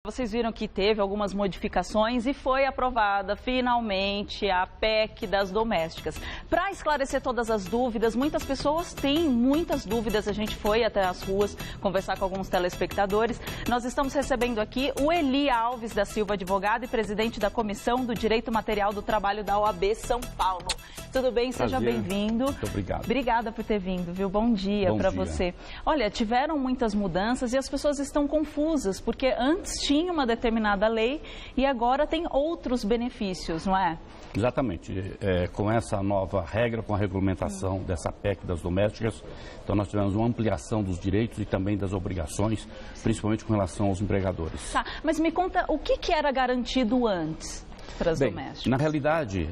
Vocês viram que teve algumas modificações e foi aprovada finalmente a PEC das domésticas. Para esclarecer todas as dúvidas, muitas pessoas têm muitas dúvidas. A gente foi até as ruas conversar com alguns telespectadores. Nós estamos recebendo aqui o Eli Alves da Silva, advogado e presidente da Comissão do Direito Material do Trabalho da OAB São Paulo. Tudo bem? Seja bem-vindo. Muito obrigado. Obrigada por ter vindo, viu? Bom dia para você. Olha, tiveram muitas mudanças e as pessoas estão confusas, porque antes tinha uma determinada lei e agora tem outros benefícios, não é? Exatamente. Com essa nova regra, com a regulamentação dessa PEC das domésticas, então nós tivemos uma ampliação dos direitos e também das obrigações, principalmente com relação aos empregadores. Tá, mas me conta, o que era garantido antes para as domésticas? Na realidade,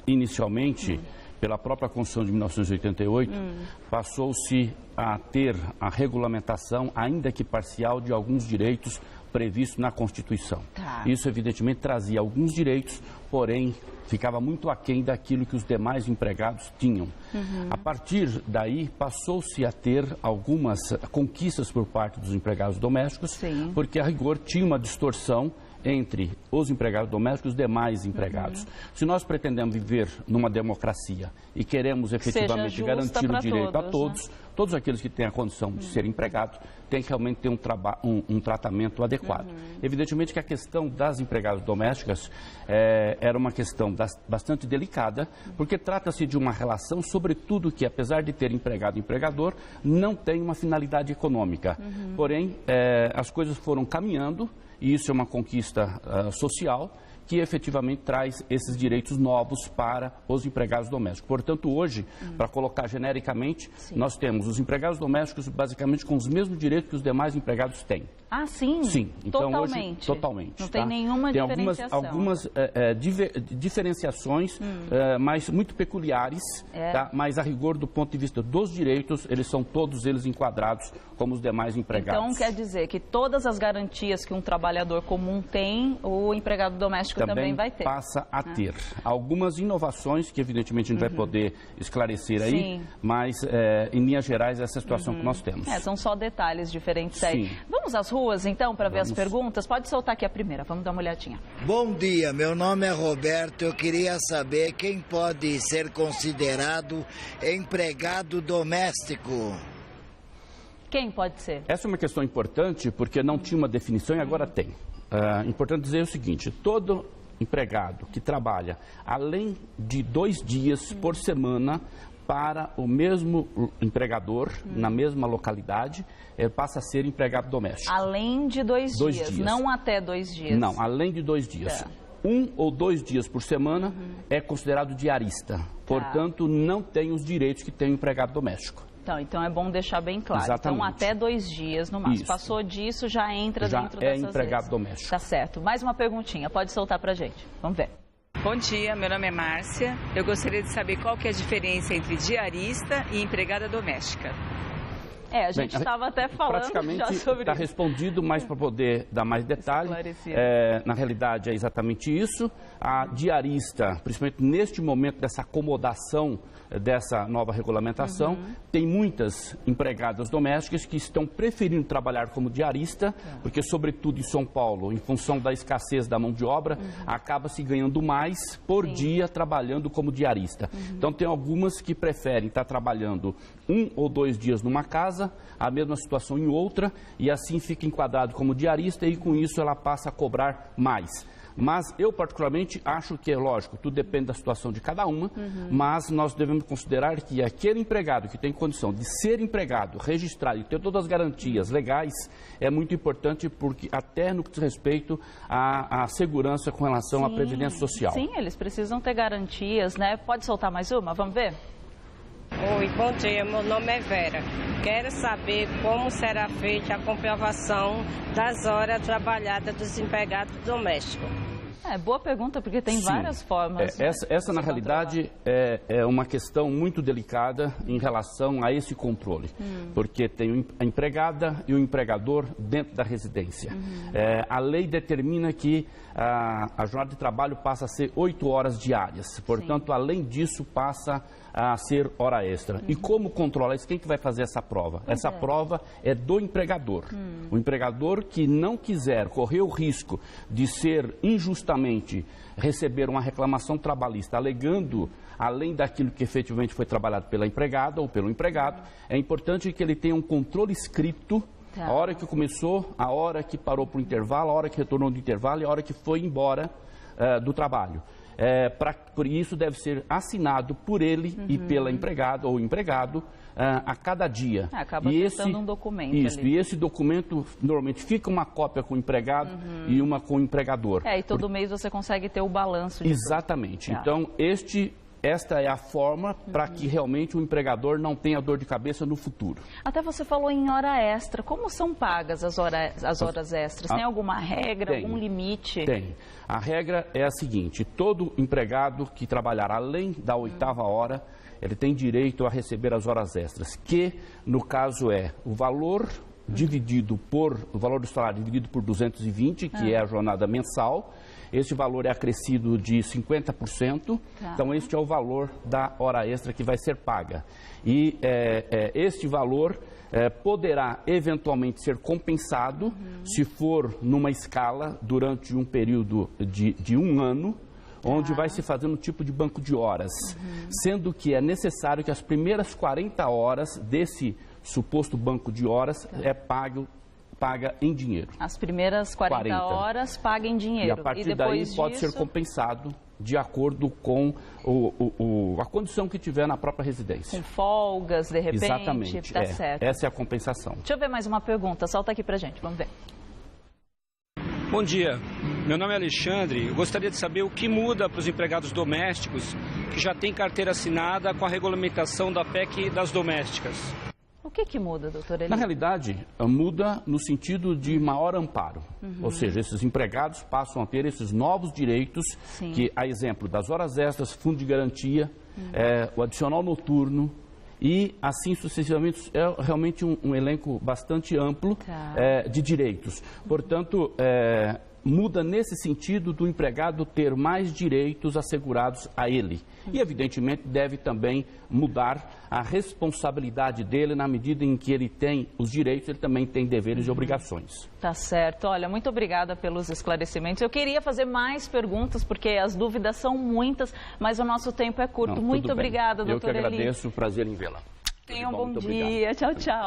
inicialmente, pela própria Constituição de 1988, passou-se a ter a regulamentação, ainda que parcial, de alguns direitos previstos na Constituição. Tá. Isso, evidentemente, trazia alguns direitos, porém, ficava muito aquém daquilo que os demais empregados tinham. A partir daí, passou-se a ter algumas conquistas por parte dos empregados domésticos, Sim. porque, a rigor, tinha uma distorção entre os empregados domésticos e os demais empregados. Se nós pretendemos viver numa democracia e queremos efetivamente garantir o direito a todos, né? Todos aqueles que têm a condição de ser empregados têm que realmente ter um tratamento adequado. Evidentemente que a questão das empregadas domésticas era uma questão bastante delicada, porque trata-se de uma relação, sobretudo que, apesar de ter empregado e empregador, não tem uma finalidade econômica. Porém, as coisas foram caminhando, e isso é uma conquista social que efetivamente traz esses direitos novos para os empregados domésticos. Portanto, hoje, para colocar genericamente, nós temos os empregados domésticos basicamente com os mesmos direitos que os demais empregados têm. Ah, sim? Sim. Então, totalmente? Hoje, totalmente. Não tem nenhuma diferenciação? Tem algumas diferenciações, mas muito peculiares, tá? Mas a rigor do ponto de vista dos direitos, eles são todos eles enquadrados como os demais empregados. Então, quer dizer que todas as garantias que um trabalhador comum tem, o empregado doméstico também vai ter. Passa a ter. Algumas inovações que, evidentemente, a gente vai poder esclarecer aí, Sim. mas, em linhas gerais, essa é a situação que nós temos. São só detalhes diferentes aí. Sim. Vamos às ruas, então, para ver as perguntas? Pode soltar aqui a primeira, vamos dar uma olhadinha. Bom dia, meu nome é Roberto. Eu queria saber quem pode ser considerado empregado doméstico. Quem pode ser? Essa é uma questão importante, porque não tinha uma definição e agora tem. Importante dizer o seguinte: todo empregado que trabalha além de 2 dias por semana para o mesmo empregador, na mesma localidade, passa a ser empregado doméstico. Além de 2 dias, não até 2 dias. Não, além de 2 dias. 1 ou 2 dias por semana é considerado diarista. Portanto, não tem os direitos que tem o empregado doméstico. Então é bom deixar bem claro. Exatamente. Então, até 2 dias no máximo. Isso. Passou disso, já entra dentro dessas Já é empregado leis. doméstico. Tá certo. Mais uma perguntinha, pode soltar pra gente. Vamos ver. Bom dia, meu nome é Márcia. Eu gostaria de saber qual que é a diferença entre diarista e empregada doméstica. A gente estava até falando praticamente já sobre está isso. respondido, mas para poder dar mais detalhes, na realidade é exatamente isso. A diarista, principalmente neste momento dessa acomodação dessa nova regulamentação, tem muitas empregadas domésticas que estão preferindo trabalhar como diarista, porque sobretudo em São Paulo, em função da escassez da mão de obra, acaba se ganhando mais por dia trabalhando como diarista. Então tem algumas que preferem estar trabalhando 1 ou 2 dias numa casa, a mesma situação em outra, e assim fica enquadrado como diarista e com isso ela passa a cobrar mais. Mas eu particularmente acho que, é lógico, tudo depende da situação de cada uma, mas nós devemos considerar que aquele empregado que tem condição de ser empregado, registrado e ter todas as garantias legais, é muito importante, porque até no que diz respeito à segurança com relação à Previdência Social. Sim, eles precisam ter garantias, né? Pode soltar mais uma? Vamos ver? Oi, bom dia, meu nome é Vera. Quero saber como será feita a comprovação das horas trabalhadas dos empregados domésticos. Boa pergunta, porque tem várias formas. Essa na realidade, é uma questão muito delicada em relação a esse controle, porque tem a empregada e o empregador dentro da residência. A lei determina que a jornada de trabalho passa a ser 8 horas diárias, portanto, além disso, passa a ser hora extra. E como controla isso? Quem que vai fazer essa prova? Essa prova é do empregador. O empregador que não quiser correr o risco de ser injustamente receber uma reclamação trabalhista alegando além daquilo que efetivamente foi trabalhado pela empregada ou pelo empregado, é importante que ele tenha um controle escrito, a hora que começou, a hora que parou para o intervalo, a hora que retornou do intervalo e a hora que foi embora do trabalho. Por isso deve ser assinado por ele e pela empregada ou empregado a cada dia. Acaba testando um documento. Isso, ali. E esse documento, normalmente, fica uma cópia com o empregado e uma com o empregador. E todo mês você consegue ter o balanço disso. Exatamente. Então, esta é a forma para que realmente o empregador não tenha dor de cabeça no futuro. Até você falou em hora extra. Como são pagas as horas extras? Tem alguma regra, algum limite? Tem. A regra é a seguinte: todo empregado que trabalhar além da 8ª hora, ele tem direito a receber as horas extras, que no caso é o valor dividido o valor do salário dividido por 220, que é a jornada mensal. Esse valor é acrescido de 50%, então este é o valor da hora extra que vai ser paga. E este valor poderá eventualmente ser compensado se for numa escala durante um período de 1 ano, onde vai se fazendo um tipo de banco de horas, sendo que é necessário que as primeiras 40 horas desse suposto banco de horas paga em dinheiro. As primeiras 40 horas paga em dinheiro. E a partir daí pode ser compensado de acordo com a condição que tiver na própria residência. Com folgas, de repente. Exatamente. Tá certo. Essa é a compensação. Deixa eu ver mais uma pergunta. Solta aqui pra gente, vamos ver. Bom dia, meu nome é Alexandre. Eu gostaria de saber o que muda para os empregados domésticos que já têm carteira assinada com a regulamentação da PEC das domésticas. O que muda, doutor Eli? Na realidade, muda no sentido de maior amparo. Ou seja, esses empregados passam a ter esses novos direitos, que, a exemplo das horas extras, fundo de garantia, o adicional noturno e, assim sucessivamente, é realmente um elenco bastante amplo de direitos. Portanto, muda nesse sentido do empregado ter mais direitos assegurados a ele. E, evidentemente, deve também mudar a responsabilidade dele na medida em que ele tem os direitos, ele também tem deveres e obrigações. Tá certo. Olha, muito obrigada pelos esclarecimentos. Eu queria fazer mais perguntas, porque as dúvidas são muitas, mas o nosso tempo é curto. Muito obrigada, doutor Eli. Eu que agradeço, prazer em vê-la. Tenha um bom dia. Tchau, tchau.